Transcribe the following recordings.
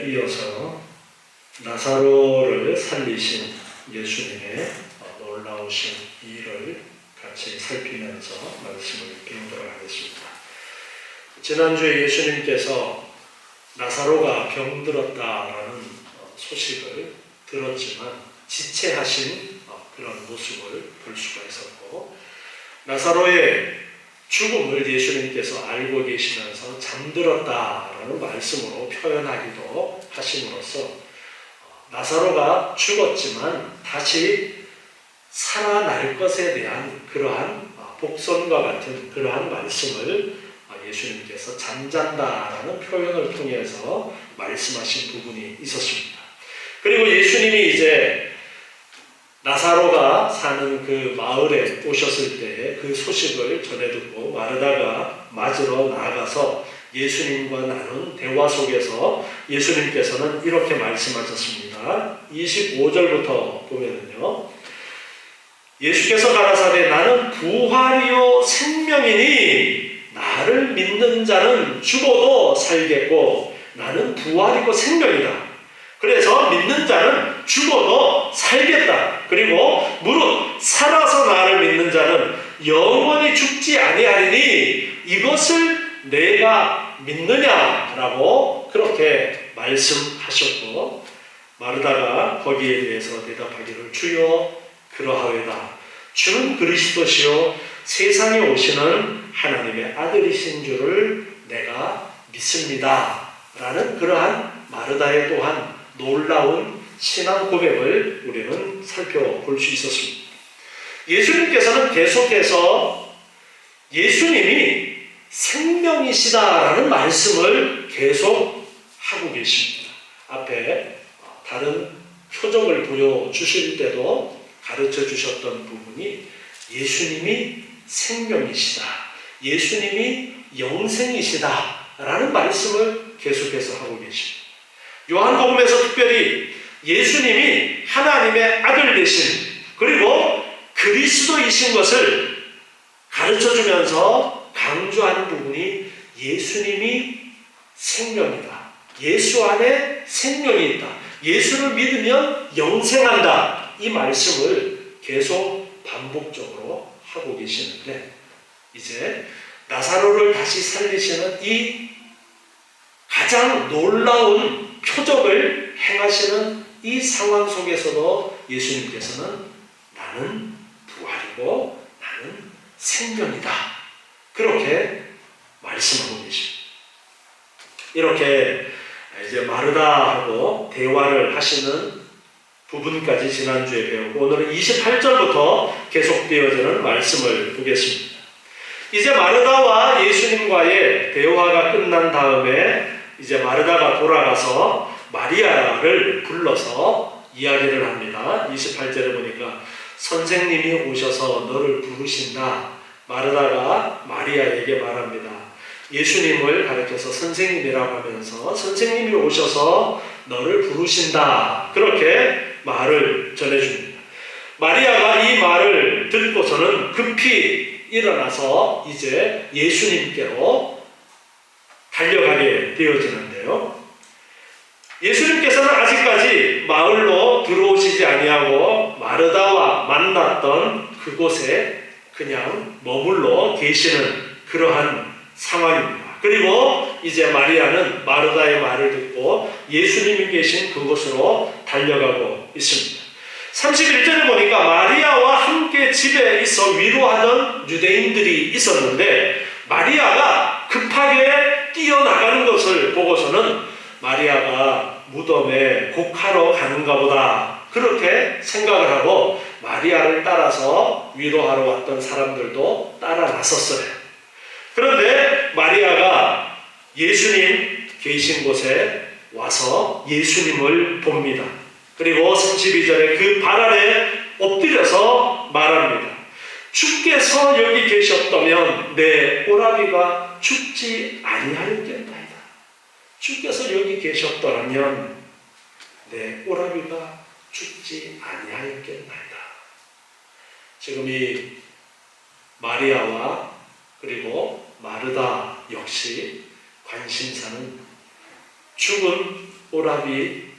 주일에 이어서 나사로를 살리신 예수님의 놀라우신 일을 같이 살피면서 말씀을 배우도록 하겠습니다. 지난주에 예수님께서 나사로가 병들었다라는 소식을 들었지만 지체하신 그런 모습을 볼 수가 있었고, 나사로의 죽음을 예수님께서 알고 계시면서 잠들었다라는 말씀으로 표현하기도 하심으로써 나사로가 죽었지만 다시 살아날 것에 대한 그러한 복선과 같은 그러한 말씀을 예수님께서 잠잔다라는 표현을 통해서 말씀하신 부분이 있었습니다. 그리고 예수님이 이제 나사로가 사는 그 마을에 오셨을 때 그 소식을 전해 듣고 마르다가 맞으러 나아가서 예수님과 나눈 대화 속에서 예수님께서는 이렇게 말씀하셨습니다. 25절부터 보면은요, 예수께서 가라사대 나는 부활이요 생명이니 나를 믿는 자는 죽어도 살겠고 나는 부활이고 생명이다. 그래서 믿는 자는 죽어도 살겠다. 그리고 무릇 살아서 나를 믿는 자는 영원히 죽지 아니하리니 이것을 내가 믿느냐라고 그렇게 말씀하셨고, 마르다가 거기에 대해서 대답하기를 주여 그러하외다. 주는 그리스도시요 세상에 오시는 하나님의 아들이신 줄을 내가 믿습니다. 라는 그러한 마르다의 또한 놀라운 신앙 고백을 우리는 살펴볼 수 있었습니다. 예수님께서는 계속해서 예수님이 생명이시다라는 말씀을 계속 하고 계십니다. 앞에 다른 표적을 보여주실 때도 가르쳐 주셨던 부분이 예수님이 생명이시다, 예수님이 영생이시다 라는 말씀을 계속해서 하고 계십니다. 요한복음에서 특별히 예수님이 하나님의 아들 되신 그리고 그리스도이신 것을 가르쳐주면서 강조하는 부분이 예수님이 생명이다, 예수 안에 생명이 있다, 예수를 믿으면 영생한다, 이 말씀을 계속 반복적으로 하고 계시는데, 이제 나사로를 다시 살리시는 이 가장 놀라운 표적을 행하시는 이 상황 속에서도 예수님께서는 나는 부활이고 나는 생명이다, 그렇게 말씀하고 계십니다. 이렇게 이제 마르다하고 대화를 하시는 부분까지 지난주에 배우고 오늘은 28절부터 계속되어지는 말씀을 보겠습니다. 이제 마르다와 예수님과의 대화가 끝난 다음에 이제 마르다가 돌아가서 마리아를 불러서 이야기를 합니다. 28절에 보니까 선생님이 오셔서 너를 부르신다. 마르다가 마리아에게 말합니다. 예수님을 가르쳐서 선생님이라고 하면서 선생님이 오셔서 너를 부르신다, 그렇게 말을 전해줍니다. 마리아가 이 말을 듣고서는 급히 일어나서 이제 예수님께로 달려가게 되어지는데요, 예수님께서는 아직까지 마을로 들어오시지 아니하고 마르다와 만났던 그곳에 그냥 머물러 계시는 그러한 상황입니다. 그리고 이제 마리아는 마르다의 말을 듣고 예수님이 계신 그곳으로 달려가고 있습니다. 31절에 보니까 마리아와 함께 집에 있어 위로하던 유대인들이 있었는데 마리아가 급하게 뛰어나가는 것을 보고서는 마리아가 무덤에 곡하러 가는가 보다, 그렇게 생각을 하고 마리아를 따라서 위로하러 왔던 사람들도 따라 나섰어요. 그런데 마리아가 예수님 계신 곳에 와서 예수님을 봅니다. 그리고 32절에 그 발 아래 엎드려서 말합니다. 주께서 여기 계셨다면 내 오라비가 죽지 아니하였겠나이다. 주께서 여기 계셨더라면 내 오라비가 죽지 아니하였겠나이다. 지금 이 마리아와 그리고 마르다 역시 관심사는 죽은 오라비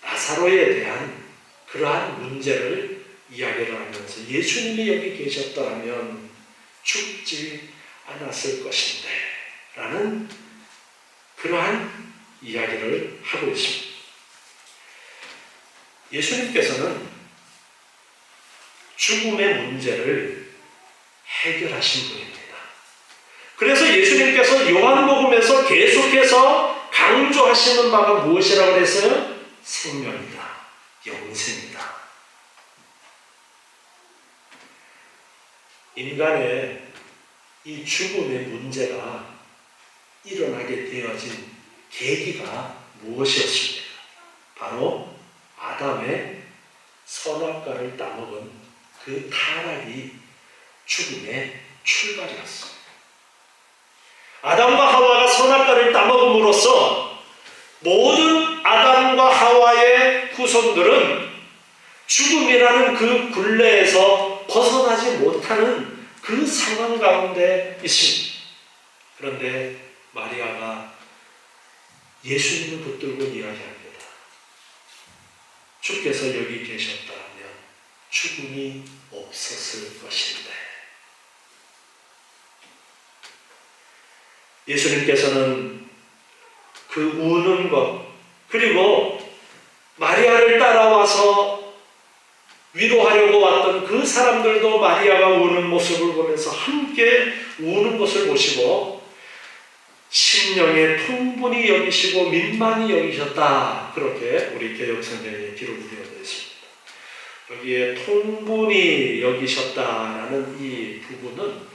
나사로에 대한 그러한 문제를 이야기를 하면서 예수님이 여기 계셨더라면 죽지 않았을 것인데 라는 그러한 이야기를 하고 있습니다. 예수님께서는 죽음의 문제를 해결하신 분입니다. 그래서 예수님께서 요한복음에서 계속해서 강조하시는 바가 무엇이라고 했어요? 생명이다. 영생이다. 인간의 이 죽음의 문제가 일어나게 되어진 계기가 무엇이었습니까? 바로 아담의 선악과를 따먹은 그 타락이 죽음의 출발이었습니다. 아담과 하와가 선악과를 따먹음으로써 모든 아담과 하와의 후손들은 죽음이라는 그 굴레에서 벗어나지 못하는 그 상황 가운데 있습니다. 그런데 마리아가 예수님을 붙들고 이야기합니다. 주께서 여기 계셨다면 죽음이 없었을 것인데. 예수님께서는 그 우는 것, 그리고 마리아를 따라와서 위로하려고 왔던 그 사람들도 마리아가 우는 모습을 보면서 함께 우는 것을 보시고 심령의 통분이 여기시고 민만이 여기셨다. 그렇게 우리 개역성경에 기록이 되어 있습니다. 여기에 통분이 여기셨다라는 이 부분은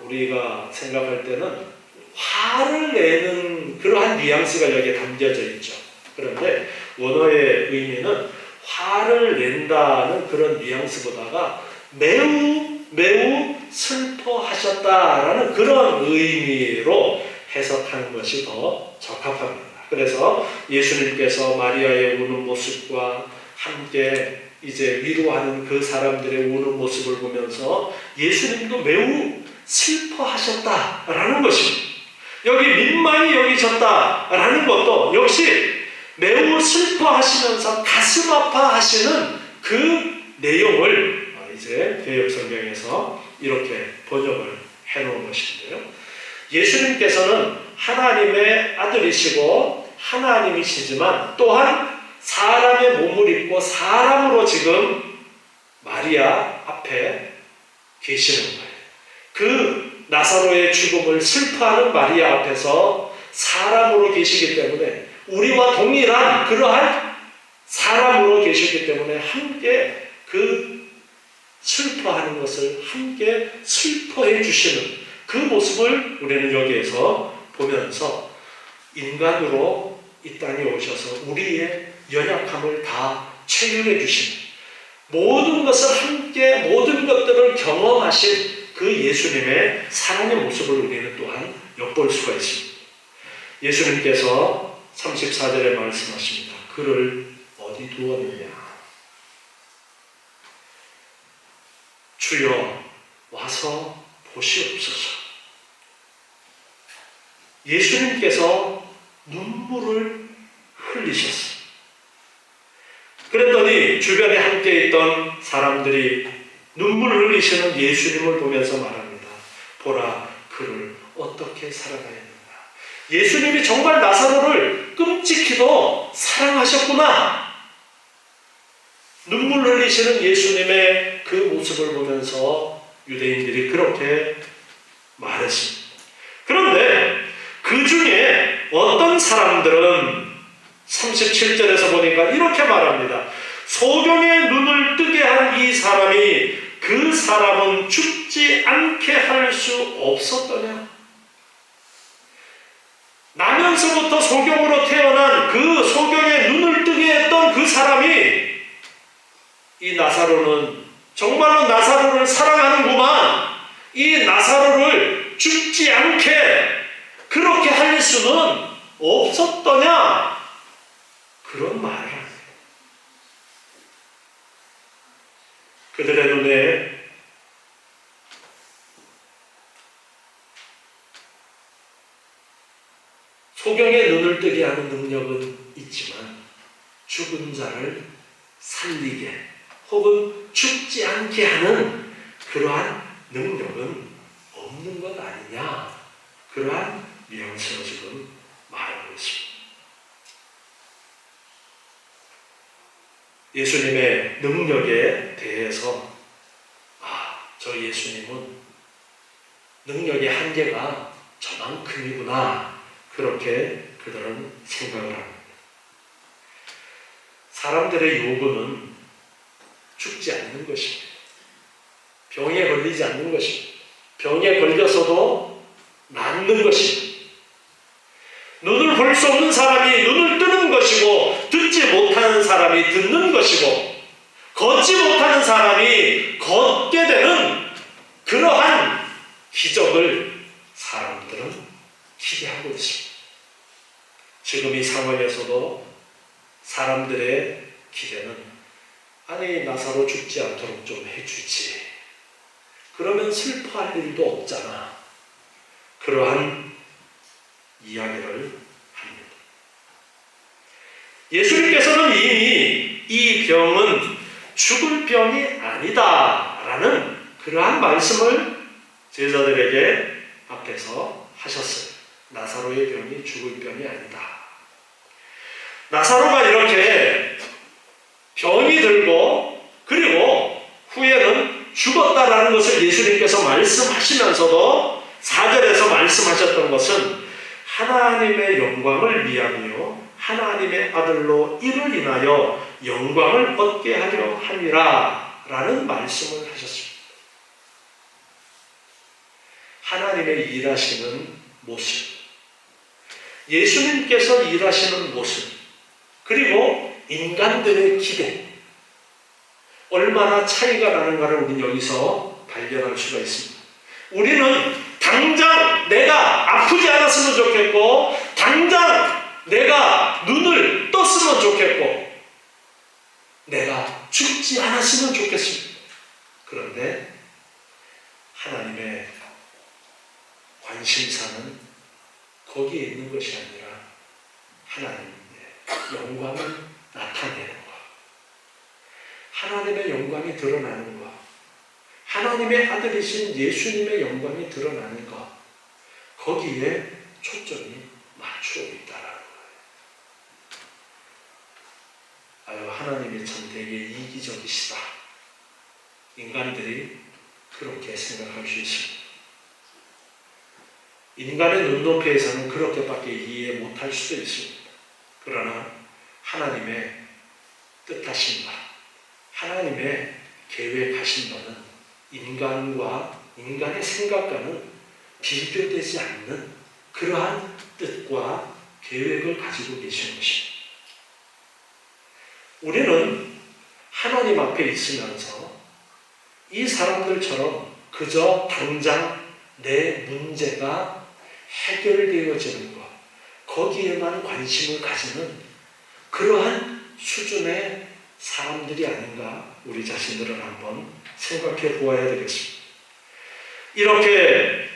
우리가 생각할 때는 화를 내는 그러한 뉘앙스가 여기에 담겨져 있죠. 그런데 원어의 의미는 화를 낸다는 그런 뉘앙스보다가 매우 슬퍼하셨다라는 그런 의미로 해석하는 것이 더 적합합니다. 그래서 예수님께서 마리아의 우는 모습과 함께 이제 위로하는 그 사람들의 우는 모습을 보면서 예수님도 매우 슬퍼하셨다라는 것입니다. 여기 민만이 여기셨다라는 것도 역시 매우 슬퍼하시면서 가슴 아파하시는 그 내용을 이제 개역성경에서 이렇게 번역을 해놓은 것인데요. 예수님께서는 하나님의 아들이시고 하나님이시지만 또한 사람의 몸을 입고 사람으로 지금 마리아 앞에 계시는 거예요. 그 나사로의 죽음을 슬퍼하는 마리아 앞에서 사람으로 계시기 때문에 우리와 동일한 그러한 사람으로 계시기 때문에 함께 그 슬퍼하는 것을 함께 슬퍼해 주시는 그 모습을 우리는 여기에서 보면서 인간으로 이 땅에 오셔서 우리의 연약함을 다 체휼해 주시는 모든 것을 함께 모든 것들을 경험하신 그 예수님의 사랑의 모습을 우리는 또한 엿볼 수가 있습니다. 예수님께서 34절에 말씀하십니다. 그를 어디 두었느냐? 주여 와서 보시옵소서. 예수님께서 눈물을 흘리셨어요. 그랬더니 주변에 함께 있던 사람들이 눈물을 흘리시는 예수님을 보면서 말합니다. 보라, 그를 어떻게 사랑하였는가. 예수님이 정말 나사로를 끔찍히도 사랑하셨구나. 눈물 흘리시는 예수님의 그 모습을 보면서 유대인들이 그렇게 말했습니다. 그런데 그 중에 어떤 사람들은 37절에서 보니까 이렇게 말합니다. 소경의 눈을 뜨게 한 이 사람이 그 사람은 죽지 않게 할 수 없었더냐? 나면서부터 소경으로 태어난 그 소경의 눈을 뜨게 했던 그 사람이 이 나사로는 정말로 나사로를 사랑하는구만. 이 나사로를 죽지 않게 그렇게 할 수는 없었더냐? 그런 말을 합니다. 그들의 눈에 소경의 눈을 뜨게 하는 능력은 있지만 죽은 자를 살리게 혹은 죽지 않게 하는 그러한 능력은 없는 것 아니냐, 그러한 뉘앙스로 지금 말하고 있습니다. 예수님의 능력에 대해서 저 예수님은 능력의 한계가 저만큼이구나, 그렇게 그들은 생각을 합니다. 사람들의 요구는 죽지 않는 것입니다. 병에 걸리지 않는 것입니다. 병에 걸려서도 낫는 것입니다. 눈을 볼 수 없는 사람이 눈을 뜨는 것이고, 듣지 못하는 사람이 듣는 것이고, 걷지 못하는 사람이 걷게 되는 그러한 기적을 사람들은 기대하고 있습니다. 지금 이 상황에서도 사람들의 기대는 아니 나사로 죽지 않도록 좀 해주지, 그러면 슬퍼할 일도 없잖아, 그러한 이야기를 합니다. 예수님께서는 이미 이 병은 죽을 병이 아니다 라는 그러한 말씀을 제자들에게 앞에서 하셨어요. 나사로의 병이 죽을 병이 아니다. 나사로가 이렇게 병이 들고 그리고 후에는 죽었다라는 것을 예수님께서 말씀하시면서도 4절에서 말씀하셨던 것은 하나님의 영광을 위하며 하나님의 아들로 이를 인하여 영광을 얻게 하려 함이라 라는 말씀을 하셨습니다. 하나님의 일하시는 모습, 예수님께서 일하시는 모습, 그리고 인간들의 기대, 얼마나 차이가 나는가를 우리는 여기서 발견할 수가 있습니다. 우리는 당장 내가 아프지 않았으면 좋겠고, 당장 내가 눈을 떴으면 좋겠고, 내가 죽지 않았으면 좋겠습니다. 그런데 하나님의 관심사는 거기에 있는 것이 아니라 하나님의 영광을 나타내는 것, 하나님의 영광이 드러나는 것, 하나님의 아들이신 예수님의 영광이 드러나는 것, 거기에 초점이 맞추어 있다라는 거예요. 하나님이 참 되게 이기적이시다, 인간들이 그렇게 생각할 수 있습니다. 인간의 눈높이에서는 그렇게밖에 이해 못할 수도 있습니다. 그러나 하나님의 뜻하신 바, 하나님의 계획하신 바는 인간과 인간의 생각과는 비교되지 않는 그러한 뜻과 계획을 가지고 계시는 것입니다. 우리는 하나님 앞에 있으면서 이 사람들처럼 그저 당장 내 문제가 해결되어지는 것, 거기에만 관심을 가지는 그러한 수준의 사람들이 아닌가, 우리 자신들은 한번 생각해 보아야 되겠습니다. 이렇게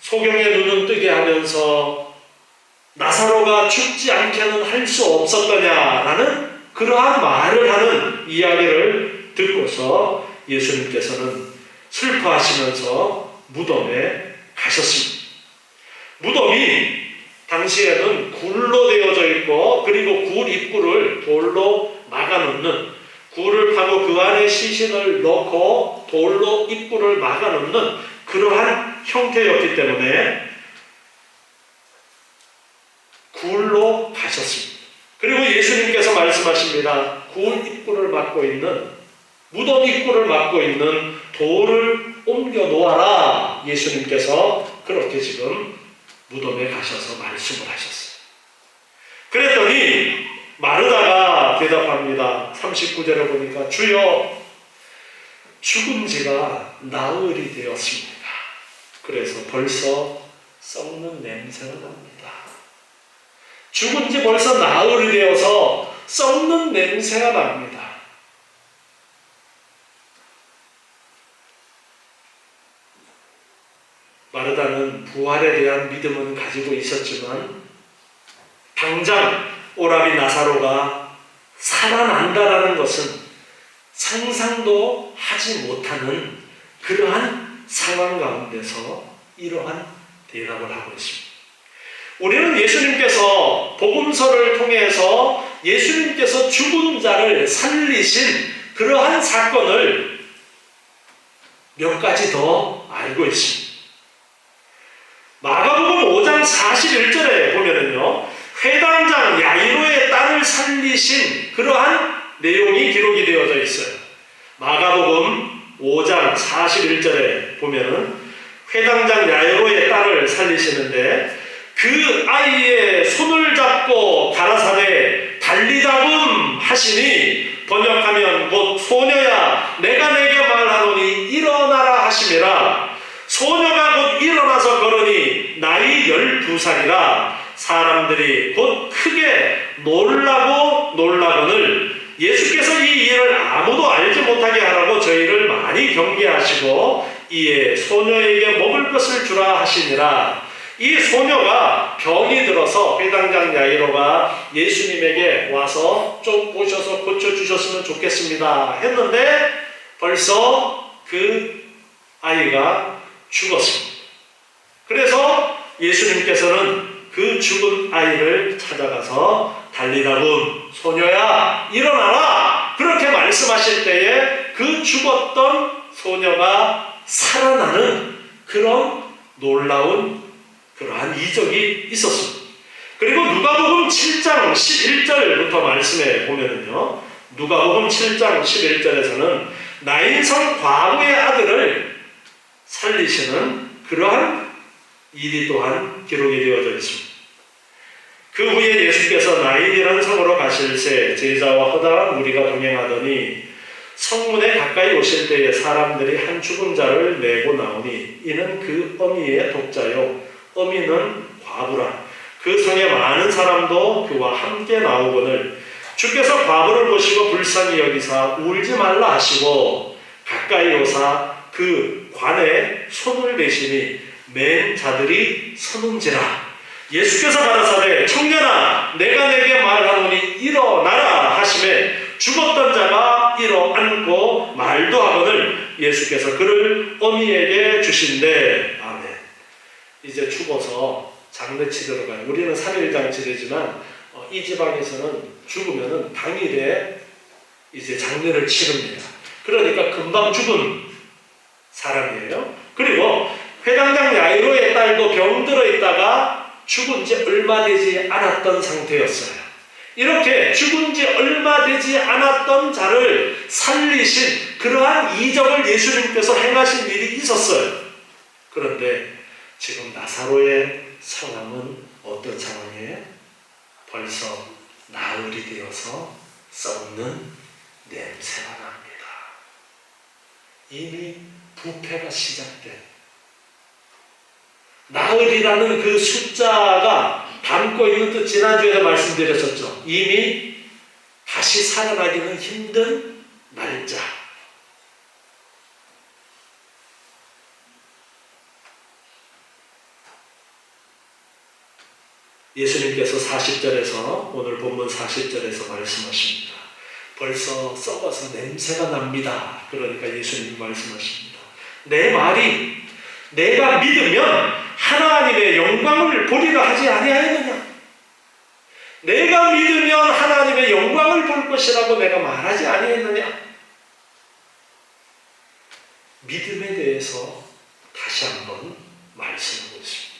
소경의 눈은 뜨게 하면서 나사로가 죽지 않게는 할 수 없었더냐라는 그러한 말을 하는 이야기를 듣고서 예수님께서는 슬퍼하시면서 무덤에 가셨습니다. 무덤이 당시에는 굴로 되어져 있고, 그리고 굴 입구를 돌로 막아놓는, 굴을 파고 그 안에 시신을 넣고 돌로 입구를 막아놓는 그러한 형태였기 때문에 굴로 가셨습니다. 그리고 예수님께서 말씀하십니다. 굴 입구를 막고 있는, 무덤 입구를 막고 있는 돌을 옮겨 놓아라. 예수님께서 그렇게 지금 무덤에 가셔서 말씀을 하셨어요. 그랬더니 마르다가 대답합니다. 39절에 보니까 주여, 죽은 지가 나흘이 되었습니다. 그래서 벌써 썩는 냄새가 납니다. 죽은 지 벌써 나흘이 되어서 썩는 냄새가 납니다. 마르다는 부활에 대한 믿음은 가지고 있었지만 당장 오라비 나사로가 살아난다라는 것은 상상도 하지 못하는 그러한 상황 가운데서 이러한 대답을 하고 있습니다. 우리는 예수님께서 복음서를 통해서 예수님께서 죽은 자를 살리신 그러한 사건을 몇 가지 더 알고 있습니다. 마가복음 5장 41절에 보면은요, 회당장 야이로의 딸을 살리신 그러한 내용이 기록이 되어져 있어요. 마가복음 5장 41절에 보면은 회당장 야이로의 딸을 살리시는데 그 아이의 손을 잡고 가라사대 달리다금 하시니 번역하면 곧 소녀야 내가 내게 말하노니 일어나라 하심이라. 소녀가 곧 일어나서 걸으니 나이 12살이라. 사람들이 곧 크게 놀라거늘 예수께서 이 일을 아무도 알지 못하게 하라고 저희를 많이 경계하시고 이에 소녀에게 먹을 것을 주라 하시니라. 이 소녀가 병이 들어서 회당장 야이로가 예수님에게 와서 좀 오셔서 고쳐주셨으면 좋겠습니다 했는데 벌써 그 아이가 죽었습니다. 그래서 예수님께서는 그 죽은 아이를 찾아가서 달리다금 소녀야 일어나라 그렇게 말씀하실 때에 그 죽었던 소녀가 살아나는 그런 놀라운 그러한 이적이 있었습니다. 그리고 누가복음 7장 11절부터 말씀해 보면은요, 누가복음 7장 11절에서는 나인성 과부의 아들을 살리시는 그러한 일이 또한 기록이 되어져 있습니다. 그 후에 예수께서 나인이라는 성으로 가실새 제자와 허다한 무리가 동행하더니 성문에 가까이 오실 때에 사람들이 한 죽은 자를 메고 나오니 이는 그 어미의 독자요 어미는 과부라. 그 성에 많은 사람도 그와 함께 나오거늘 주께서 과부를 보시고 불쌍히 여기사 울지 말라 하시고 가까이 오사 그 관에 손을 대시니 맨 자들이 서는지라. 예수께서 가라사대 청년아 내가 내게 말하노니 일어나라 하시매 죽었던 자가 일어앉고 말도 하거늘 예수께서 그를 어미에게 주신대. 아멘. 이제 죽어서 장례 치르러 가요. 우리는 3일장 치르지만 이 지방에서는 죽으면은 당일에 이제 장례를 치릅니다. 그러니까 금방 죽은 사람이에요. 그리고 회당장 야이로의 딸도 병들어 있다가 죽은 지 얼마 되지 않았던 상태였어요. 이렇게 죽은 지 얼마 되지 않았던 자를 살리신 그러한 이적을 예수님께서 행하신 일이 있었어요. 그런데 지금 나사로의 상황은 어떤 상황이에요? 벌써 나흘이 되어서 썩는 냄새가 납니다. 이미 부패가 시작된 나흘이라는 그 숫자가 담고 있는 뜻 지난주에도 말씀드렸었죠. 이미 다시 살아나기는 힘든 날짜. 예수님께서 40절에서 오늘 본문 40절에서 말씀하십니다. 벌써 썩어서 냄새가 납니다. 그러니까 예수님이 말씀하십니다. 내 말이 내가 믿으면 하나님의 영광을 보리라 하지 아니하였느냐? 내가 믿으면 하나님의 영광을 볼 것이라고 내가 말하지 아니했느냐? 믿음에 대해서 다시 한번 말씀하고 있습니다.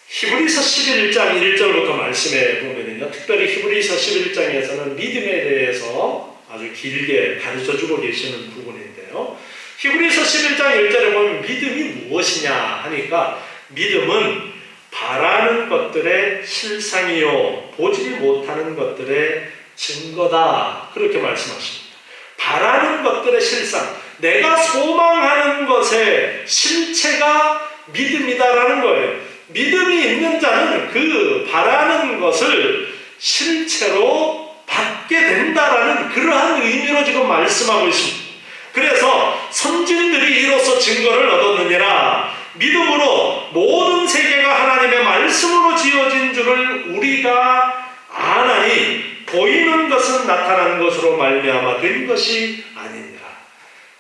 히브리서 11장 1절부터 말씀해 보면요, 특별히 히브리서 11장에서는 믿음에 대해서 아주 길게 가르쳐주고 계시는 부분인데요. 히브리서 11장 1절에 보면 믿음이 무엇이냐 하니까 믿음은 바라는 것들의 실상이요 보지 못하는 것들의 증거다 그렇게 말씀하십니다. 바라는 것들의 실상, 내가 소망하는 것의 실체가 믿음이다라는 거예요. 믿음이 있는 자는 그 바라는 것을 실체로 받게 된다라는 그러한 의미로 지금 말씀하고 있습니다. 그래서 선진들이 이로써 증거를 얻었느니라. 믿음으로 모든 세계가 하나님의 말씀으로 지어진 줄을 우리 우리가 아나니 보이는 것은 나타난 것으로 말미암아 된 것이 아니니라.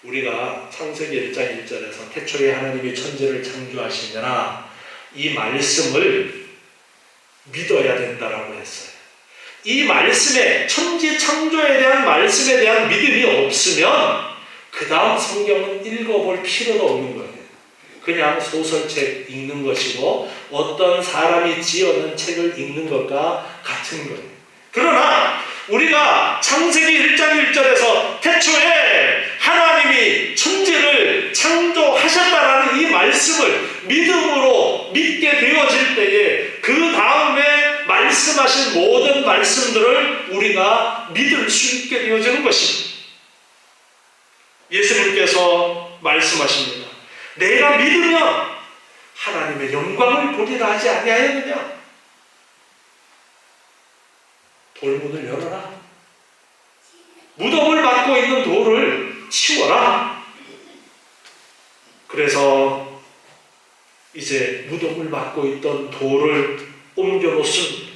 우리가 창세기 1장 1절에서 태초에 하나님이 천지를 창조하시느라 이 말씀을 믿어야 된다라고 했어요. 이 말씀에, 천지 창조에 대한 말씀에 대한 믿음이 없으면 그 다음 성경은 읽어볼 필요도 없는 거예요. 그냥 소설책 읽는 것이고 어떤 사람이 지어낸 책을 읽는 것과 같은 거예요. 그러나 우리가 창세기 1장 1절에서 태초에 하나님이 천지를 창조하셨다라는 이 말씀을 믿음으로 믿게 되어질 때에 그 다음에 말씀하신 모든 말씀들을 우리가 믿을 수 있게 되어지는 것입니다. 예수님께서 말씀하십니다. 내가 믿으면 하나님의 영광을 보리라 하지 아니하였느냐? 돌문을 열어라. 무덤을 막고 있는 돌을 치워라. 그래서 이제 무덤을 막고 있던 돌을 옮겨놓습니다.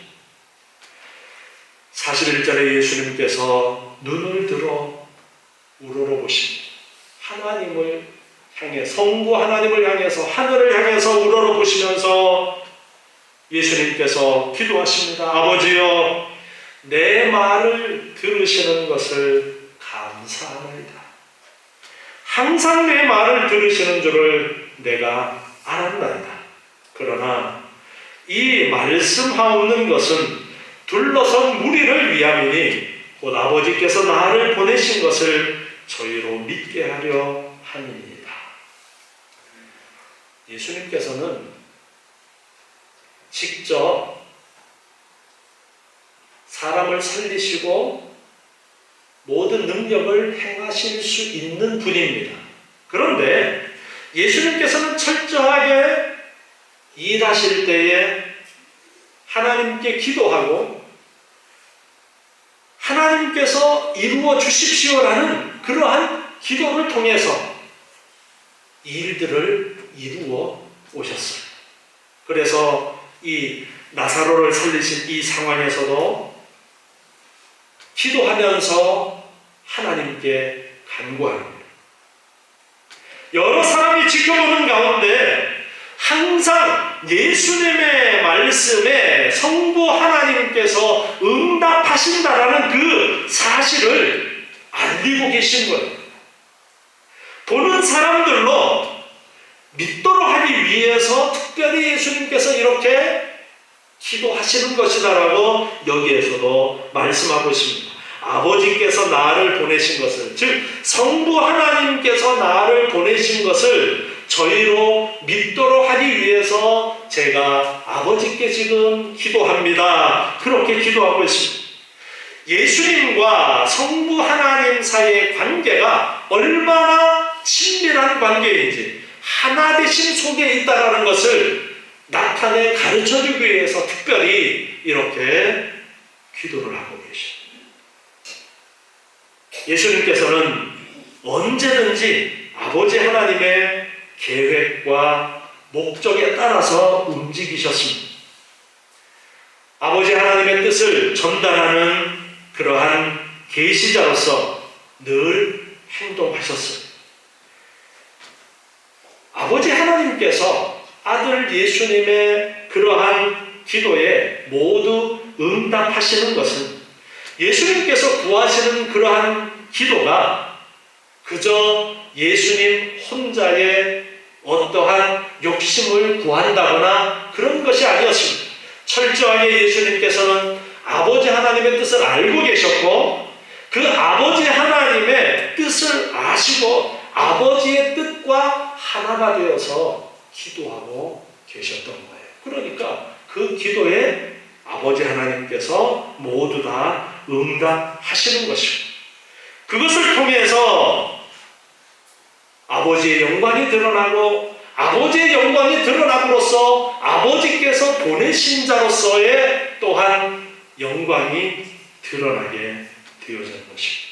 41절에 예수님께서 눈을 들어 우러러보십니다. 하나님을 향해, 성부 하나님을 향해서, 하늘을 향해서 우러러보시면서 예수님께서 기도하십니다. 아버지여, 내 말을 들으시는 것을 감사합니다. 항상 내 말을 들으시는 줄을 내가 알았나이다. 그러나 이 말씀하옵는 것은 둘러선 무리를 위함이니 곧 아버지께서 나를 보내신 것을 저희로 믿게 하려 함이니이다. 예수님께서는 직접 사람을 살리시고 모든 능력을 행하실 수 있는 분입니다. 그런데 예수님께서는 철저하게 일하실 때에 하나님께 기도하고 하나님께서 이루어 주십시오라는 그러한 기도를 통해서 일들을 이루어 오셨어요. 그래서 이 나사로를 살리신 이 상황에서도 기도하면서 하나님께 간구합니다. 여러 사람이 지켜보는 가운데 항상 예수님의 말씀에 성부 하나님께서 응답하신다라는 그 사실을 알리고 계신 거예요. 보는 사람들로 믿도록 하기 위해서 특별히 예수님께서 이렇게 기도하시는 것이다라고 여기에서도 말씀하고 있습니다. 아버지께서 나를 보내신 것을, 즉 성부 하나님께서 나를 보내신 것을 저희로 믿도록 하기 위해서 제가 아버지께 지금 기도합니다. 그렇게 기도하고 있습니다. 예수님과 성부 하나님 사이의 관계가 얼마나 친밀한 관계인지 하나 되신 속에 있다는 것을 나타내 가르쳐주기 위해서 특별히 이렇게 기도를 하고 계십니다. 예수님께서는 언제든지 아버지 하나님의 계획과 목적에 따라서 움직이셨습니다. 아버지 하나님의 뜻을 전달하는 그러한 계시자로서 늘 행동하셨어요. 아버지 하나님께서 아들 예수님의 그러한 기도에 모두 응답하시는 것은 예수님께서 구하시는 그러한 기도가 그저 예수님 혼자의 어떠한 욕심을 구한다거나 그런 것이 아니었습니다. 철저하게 예수님께서는 아버지 하나님의 뜻을 알고 계셨고 그 아버지 하나님의 뜻을 아시고 아버지의 뜻과 하나가 되어서 기도하고 계셨던 거예요. 그러니까 그 기도에 아버지 하나님께서 모두 다 응답하시는 것입니다. 그것을 통해서 아버지의 영광이 드러나고 아버지의 영광이 드러남으로써 아버지께서 보내신 자로서의 또한 영광이 드러나게 되어진 것입니다.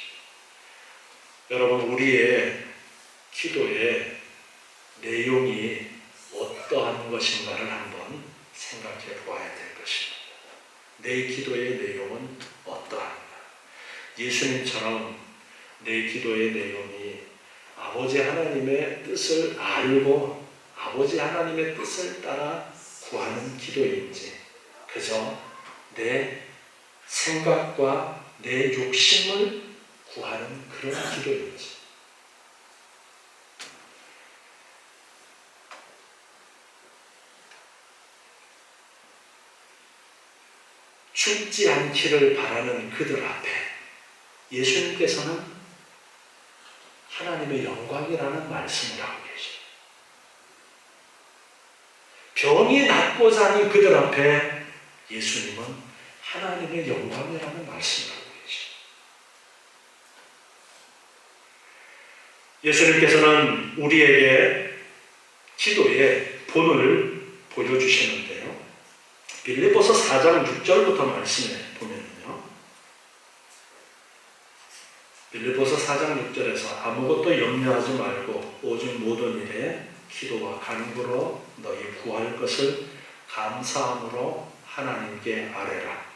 여러분, 우리의 기도의 내용이 어떠한 것인가를 한번 생각해 보아야 될 것입니다. 내 기도의 내용은 어떠한가? 예수님처럼 내 기도의 내용이 아버지 하나님의 뜻을 알고 아버지 하나님의 뜻을 따라 구하는 기도인지, 그저 내 생각과 내 욕심을 구하는 그런 기도인지. 죽지 않기를 바라는 그들 앞에 예수님께서는 하나님의 영광이라는 말씀을 하고 계십니다. 병이 낫고자 하는 그들 앞에 예수님은 하나님의 영광이라는 말씀을 하고 계십니다. 예수님께서는 우리에게 기도의 본을 보여주시는데요. 빌립보서 4장 6절부터 말씀에 보면요. 빌립보서 4장 6절에서 아무것도 염려하지 말고 오직 모든 일에 기도와 간구로 너희 구할 것을 감사함으로 하나님께 아뢰라.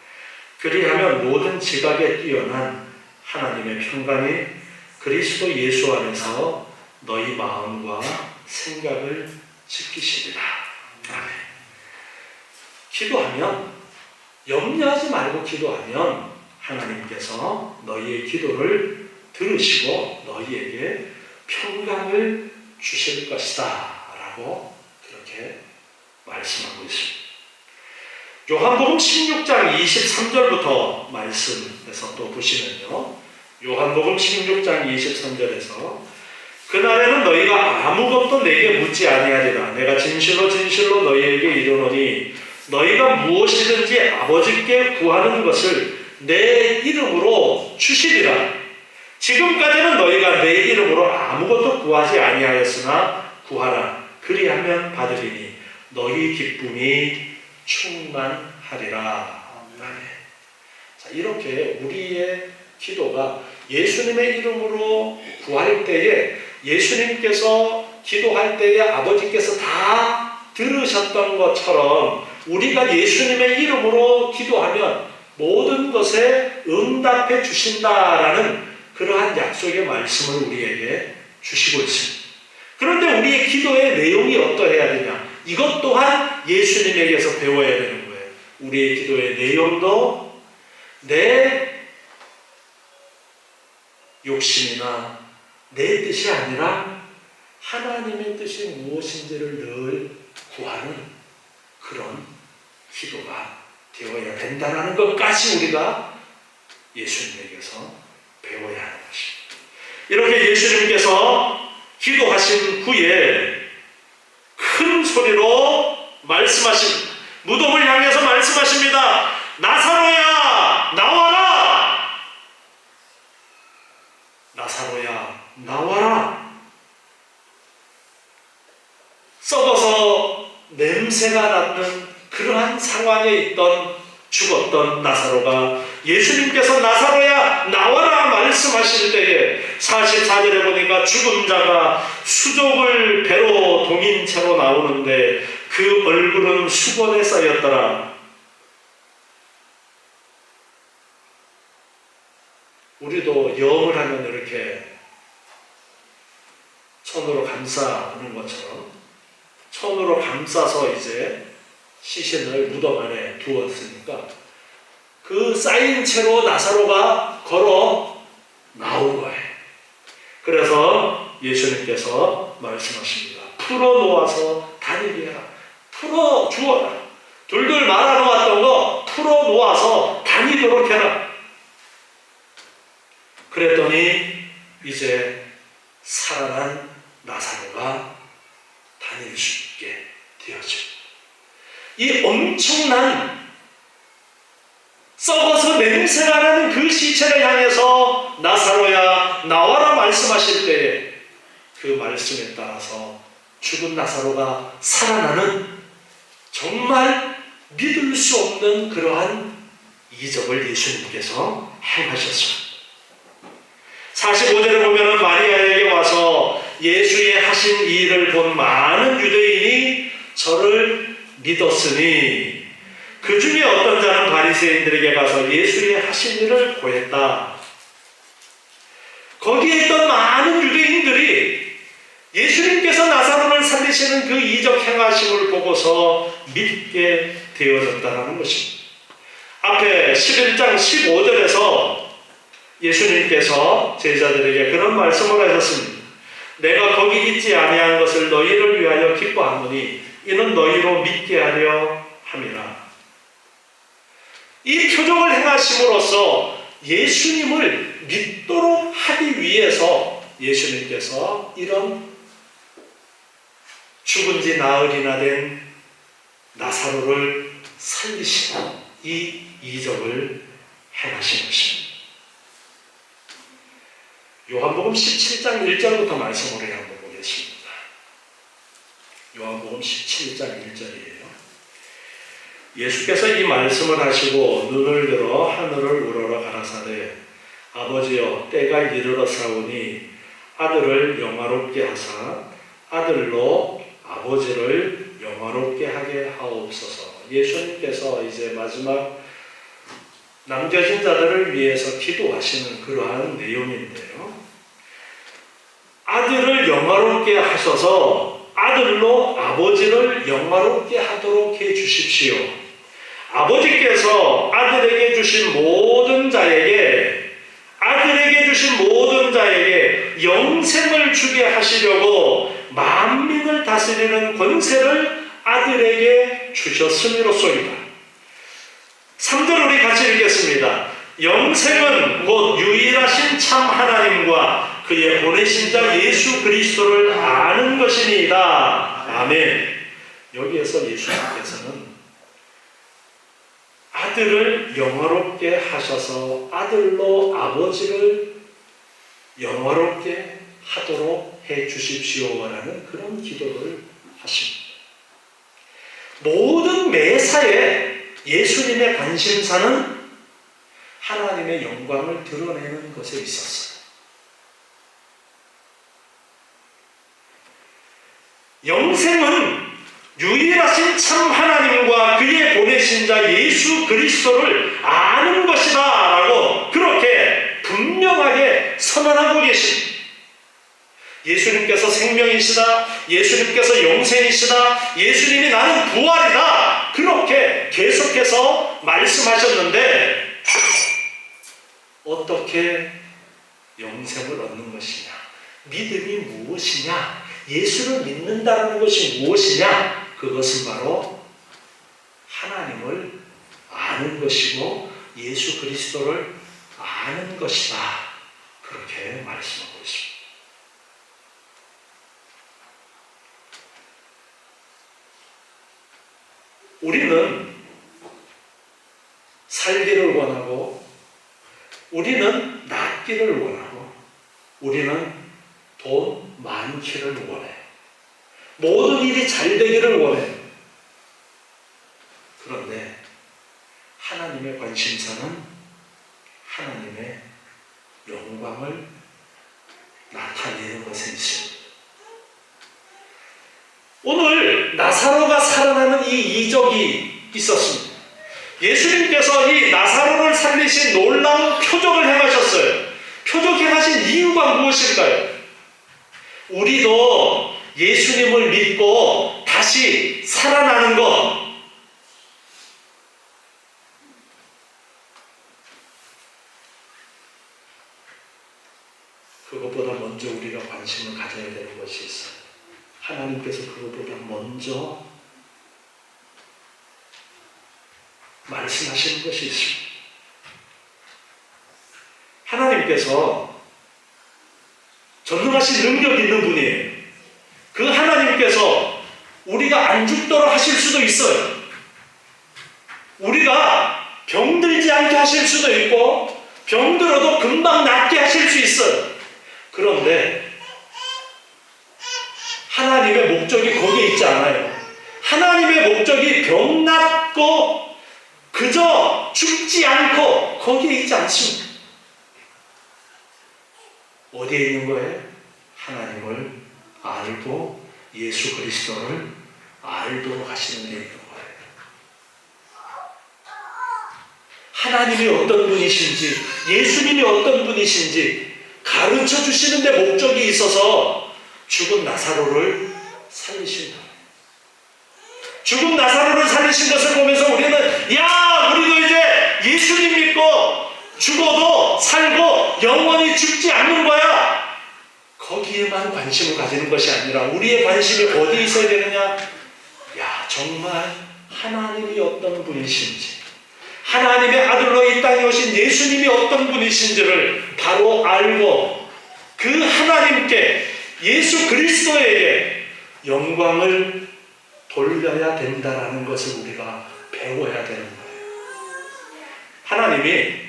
그리하면 모든 지각에 뛰어난 하나님의 평강이 그리스도 예수 안에서 너희 마음과 생각을 지키시리라. 아멘. 기도하면, 염려하지 말고 기도하면 하나님께서 너희의 기도를 들으시고 너희에게 평강을 주실 것이다 라고 그렇게 말씀하고 있습니다. 요한복음 16장 23절부터 말씀에서 또 보시면요. 요한복음 16장 23절에서 그날에는 너희가 아무것도 내게 묻지 아니하리라. 내가 진실로 진실로 너희에게 이르노니 너희가 무엇이든지 아버지께 구하는 것을 내 이름으로 주시리라. 지금까지는 너희가 내 이름으로 아무것도 구하지 아니하였으나 구하라. 그리하면 받으리니 너희 기쁨이 충만하리라. 아멘. 자, 이렇게 우리의 기도가 예수님의 이름으로 구할 때에 예수님께서 기도할 때에 아버지께서 다 들으셨던 것처럼 우리가 예수님의 이름으로 기도하면 모든 것에 응답해 주신다라는 그러한 약속의 말씀을 우리에게 주시고 있습니다. 그런데 우리의 기도의 내용이 어떠해야 되냐? 이것 또한 예수님에게서 배워야 되는 거예요. 우리의 기도의 내용도 내 욕심이나 내 뜻이 아니라 하나님의 뜻이 무엇인지를 늘 구하는 그런 기도가 되어야 된다는 것까지 우리가 예수님에게서 배워야 하는 것입니다. 이렇게 예수님께서 기도하신 후에 큰 소리로 말씀하십니다. 무덤을 향해서 말씀하십니다. 나사로야 나와라. 나사로야 나와라. 썩어서 냄새가 나는 그러한 상황에 있던 죽었던 나사로가 예수님께서 나사로야 나와라 말씀하실 때에 44절에 보니까 죽은 자가 수족을 배로 동인 채로 나오는데 그 얼굴은 수건에 쌓였더라. 우리도 영을 하면 이렇게 천으로 감싸는 것처럼 천으로 감싸서 이제 시신을 무덤 안에 두었으니까 그 쌓인 채로 나사로가 걸어 나온 거예요. 그래서 예수님께서 말씀하십니다. 풀어놓아서 다니게 해라. 풀어주어라. 둘둘 말아놓았던 거 풀어놓아서 다니도록 해라. 그랬더니 이제 살아난 나사로가 다닐 수 있게 되어집니다. 이 엄청난 썩어서 냄새가 나는 그 시체를 향해서 나사로야 나와라 말씀하실 때에 그 말씀에 따라서 죽은 나사로가 살아나는 정말 믿을 수 없는 그러한 이적을 예수님께서 행하셨습니다. 45절에 보면 마리아에게 와서 예수의 하신 일을 본 많은 유대인이 저를 믿었으니 그 중에 어떤 자는 바리새인들에게 가서 예수의 하신 일을 고했다. 거기에 있던 많은 유대인들이 예수님께서 나사로를 살리시는 그 이적 행하심을 보고서 믿게 되어졌다는 것입니다. 앞에 11장 15절에서 예수님께서 제자들에게 그런 말씀을 하셨습니다. 내가 거기 있지 아니한 것을 너희를 위하여 기뻐하노니 이는 너희로 믿게 하려 함이라. 이 표적을 행하심으로써 예수님을 믿도록 하기 위해서 예수님께서 이런 죽은 지 나흘이나 된 나사로를 살리시는 이 이적을 행하신 것입니다. 요한복음 17장 1절부터 말씀을 한번 보겠습니다. 요한복음 17장 1절이에요. 예수께서 이 말씀을 하시고 눈을 들어 하늘을 우러러 가라사대 아버지여 때가 이르렀사오니 아들을 영화롭게 하사 아들로 아버지를 영화롭게 하게 하옵소서. 예수님께서 이제 마지막 남겨진 자들을 위해서 기도하시는 그러한 내용인데요. 아들을 영화롭게 하셔서 아들로 아버지를 영화롭게 하도록 해 주십시오. 아버지께서 아들에게 주신 모든 자에게 영생을 주게 하시려고 만민을 다스리는 권세를 아들에게 주셨음이로소이다. 3절 우리 같이 읽겠습니다. 영생은 곧 유일하신 참 하나님과 그의 보내신 자 예수 그리스도를 아는 것이니이다. 아멘. 여기에서 예수님께서는 아들을 영화롭게 하셔서 아들로 아버지를 영화롭게 하도록 해 주십시오라는 그런 기도를 하십니다. 모든 매사에 예수님의 관심사는 하나님의 영광을 드러내는 것에 있었어요. 영생은 유일하신 참 하나님과 그의 보내신 자 예수 그리스도를 아는 것이다 라고 그렇게 분명하게 선언하고 계십니다. 예수님께서 생명이시다, 예수님께서 영생이시다, 예수님이 나는 부활이다, 그렇게 계속해서 말씀하셨는데 어떻게 영생을 얻는 것이냐, 믿음이 무엇이냐, 예수를 믿는다는 것이 무엇이냐, 그것은 바로 하나님을 아는 것이고 예수 그리스도를 아는 것이다, 그렇게 말씀하고 있습니다. 우리는 살기를 원하고, 우리는 낫기를 원하고, 우리는 돈 많기를 원해. 모든 일이 잘 되기를 원해. 그런데 하나님의 관심사는 하나님의 영광을 나타내는 것에 있습니다. 오늘 나사로가 살아나는 이 이적이 있었습니다. 예수님께서 이 나사로를 살리신 놀라운 표적을 행하셨어요. 표적 행하신 이유가 무엇일까요? 우리도 예수님을 믿고 다시 살아나는 것, 그것보다 먼저 우리가 관심을 가져야 되는 것이 있어요. 하나님께서 그것보다 먼저 말씀하시는 것이 있습니다. 하나님께서 전능하신 능력 있는 분이에요. 그 하나님께서 우리가 안 죽도록 하실 수도 있어요. 우리가 병들지 않게 하실 수도 있고 병들어도 금방 낫게 하실 수 있어요. 그런데 하나님의 목적이 거기에 있지 않아요. 하나님의 목적이 병 낫고 그저 죽지 않고 거기에 있지 않습니다. 어디에 있는 거예요? 하나님을 알고 예수 그리스도를 알도록 하시는 데 있는 거예요. 하나님이 어떤 분이신지, 예수님이 어떤 분이신지 가르쳐 주시는 데 목적이 있어서 죽은 나사로를 살리신 거예요. 죽은 나사로를 살리신 것을 보면서 우리는 우리도 이제 예수님 믿고 죽어도 살고 영원히 죽지 않는 거야. 거기에만 관심을 가지는 것이 아니라 우리의 관심이 어디에 있어야 되느냐? 정말 하나님이 어떤 분이신지, 하나님의 아들로 이 땅에 오신 예수님이 어떤 분이신지를 바로 알고 그 하나님께, 예수 그리스도에게 영광을 돌려야 된다라는 것을 우리가 배워야 되는 거예요. 하나님이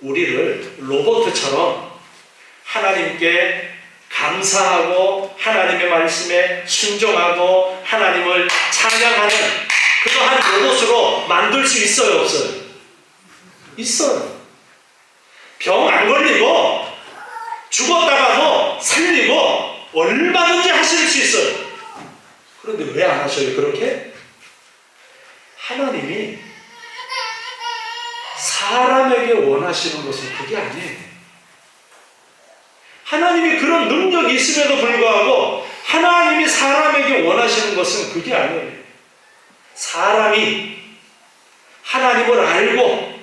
우리를 로봇처럼 하나님께 감사하고 하나님의 말씀에 순종하고 하나님을 찬양하는 그러한 로봇으로 만들 수 있어요, 없어요? 있어요. 병 안 걸리고 죽었다가도 살리고 얼마든지 하실 수 있어요. 그런데 왜 안 하셔요, 그렇게? 하나님이 사람에게 원하시는 것은 그게 아니에요. 하나님이 그런 능력이 있음에도 불구하고 하나님이 사람에게 원하시는 것은 그게 아니에요. 사람이 하나님을 알고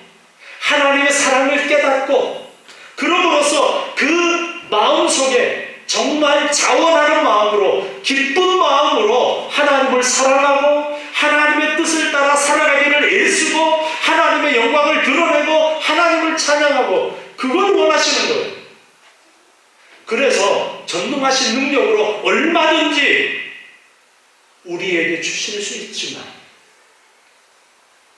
하나님의 사랑을 깨닫고 그러므로써 그 마음속에 정말 자원하는 마음으로, 기쁜 마음으로 하나님을 사랑하고 하나님의 뜻을 따라 살아가기를 애쓰고 하나님의 영광을 드러내고 하나님을 찬양하고, 그걸 원하시는 거예요. 그래서 전능하신 능력으로 얼마든지 우리에게 주실 수 있지만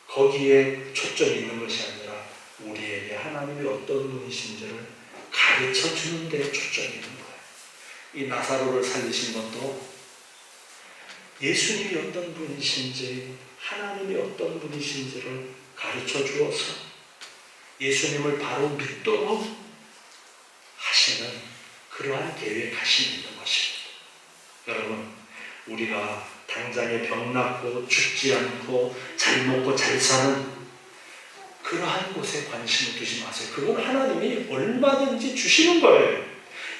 거기에 초점이 있는 것이 아니라 우리에게 하나님이 어떤 분이신지를 가르쳐 주는 데 초점이 있는 거예요. 이 나사로를 살리신 것도 예수님이 어떤 분이신지, 하나님이 어떤 분이신지를 가르쳐 주어서 예수님을 바로 믿도록 하시는 그러한 계획하심이 있는 것입니다. 여러분, 우리가 당장에 병 낫고 죽지 않고 잘 먹고 잘 사는 그러한 곳에 관심을 두지 마세요. 그건 하나님이 얼마든지 주시는 거예요.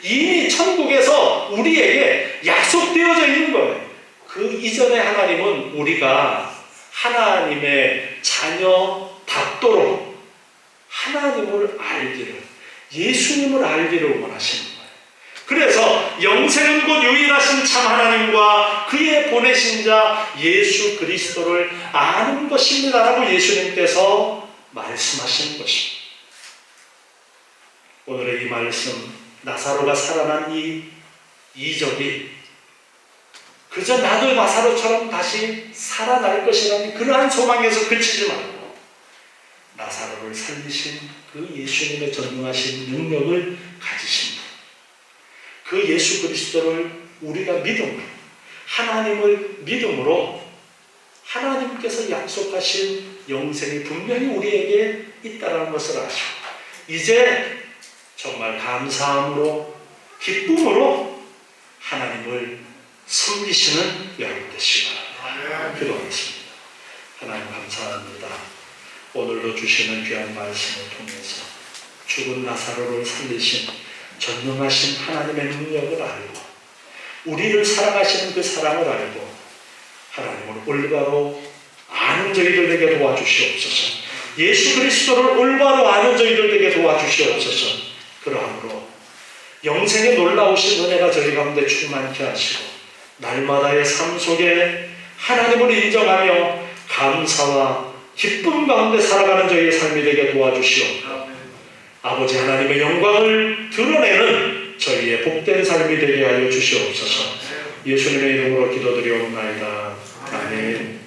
이미 천국에서 우리에게 약속되어져 있는 거예요. 그 이전에 하나님은 우리가 하나님의 자녀답도록 하나님을 알기를, 예수님을 알기를 원하시는 거예요. 그래서 영생은 곧 유일하신 참 하나님과 그의 보내신 자 예수 그리스도를 아는 것입니다라고 예수님께서 말씀하시는 것입니다. 오늘의 이 말씀, 나사로가 살아난 이 이적이 그저 나도 나사로처럼 다시 살아날 것이라는 그러한 소망에서 그치지 말고 나사로를 살리신 그 예수님의 전능하신 능력을 가지신 분, 그 예수 그리스도를 우리가 믿음으로, 하나님을 믿음으로 하나님께서 약속하신 영생이 분명히 우리에게 있다는 것을 아시고 이제 정말 감사함으로, 기쁨으로 하나님을 섬기시는 여러분 되시기 바랍니다. 기도하겠습니다. 하나님 감사합니다. 오늘도 주시는 귀한 말씀을 통해서 죽은 나사로를 살리신 전능하신 하나님의 능력을 알고 우리를 사랑하시는 그 사랑을 알고 하나님을 올바로 아는 저희들 되게 도와주시옵소서. 예수 그리스도를 올바로 아는 저희들 되게 도와주시옵소서. 그러함으로 영생의 놀라우신 은혜가 저희 가운데 충만케 하시고 날마다의 삶 속에 하나님을 인정하며 감사와 기쁨 가운데 살아가는 저희의 삶이 되게 도와주시옵소서. 아버지 하나님의 영광을 드러내는 저희의 복된 삶이 되게 하여 주시옵소서. 예수님의 이름으로 기도드리옵나이다. 아멘.